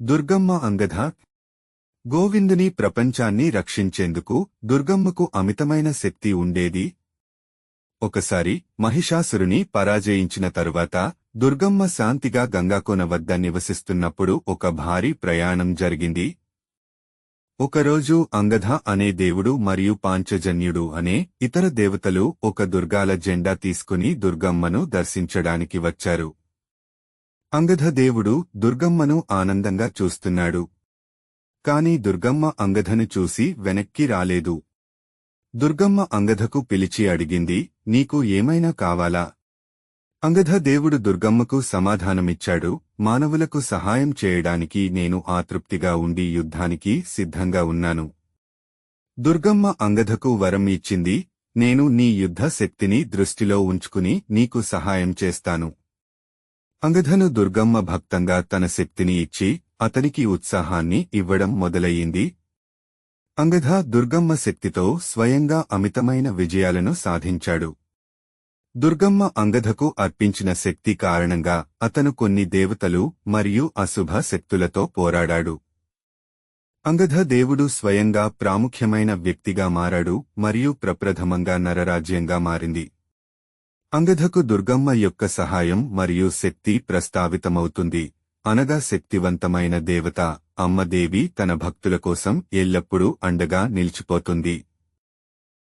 దుర్గమ్మ అంగధ. గోవిందుని ప్రపంచాన్ని రక్షించేందుకు దుర్గమ్మకు అమితమైన శక్తి ఉండేది. ఒకసారి మహిషాసురుని పరాజయించిన తరువాత దుర్గమ్మ శాంతిగా గంగాకోన వద్ద నివసిస్తున్నప్పుడు ఒక భారీ ప్రయాణం జరిగింది. ఒకరోజు అంగధ అనే దేవుడు మరియు పాంచజన్యుడు అనే ఇతర దేవతలు ఒక దుర్గాల జెండా తీసుకుని దుర్గమ్మను దర్శించడానికి వచ్చారు. అంగధ దేవుడు దుర్గమ్మను ఆనందంగా చూస్తున్నాడు. కాని దుర్గమ్మ అంగధను చూసి వెనక్కి రాలేదు. దుర్గమ్మ అంగధకు పిలిచి అడిగింది, నీకు ఏమైనా కావాలా? అంగధ దేవుడు దుర్గమ్మకు సమాధానమిచ్చాడు, మానవులకు సహాయం చేయడానికి నేను ఆతృప్తిగా ఉండి యుద్ధానికి సిద్ధంగా ఉన్నాను. దుర్గమ్మ అంగధకు వరం ఇచ్చింది, నేను నీ యుద్ధ శక్తిని దృష్టిలో ఉంచుకుని నీకు సహాయం చేస్తాను. అంగధను దుర్గమ్మ భక్తంగా తన శక్తిని ఇచ్చి అతనికి ఉత్సాహాన్ని ఇవ్వడం మొదలయ్యింది. అంగధ దుర్గమ్మ శక్తితో స్వయంగా అమితమైన విజయాలను సాధించాడు. దుర్గమ్మ అంగధకు అర్పించిన శక్తి కారణంగా అతను కొన్ని దేవతలు మరియు అశుభ శక్తులతో పోరాడాడు. అంగధ దేవుడు స్వయంగా ప్రాముఖ్యమైన వ్యక్తిగా మారాడు మరియు ప్రప్రథమంగా నరరాజ్యంగా మారింది. అంగధకు దుర్గమ్మ యొక్క సహాయం మరియు శక్తి ప్రస్తావితమవుతుంది. అనగా శక్తివంతమైన దేవత అమ్మదేవి తన భక్తుల కోసం ఎల్లప్పుడూ అండగా నిలిచిపోతుంది.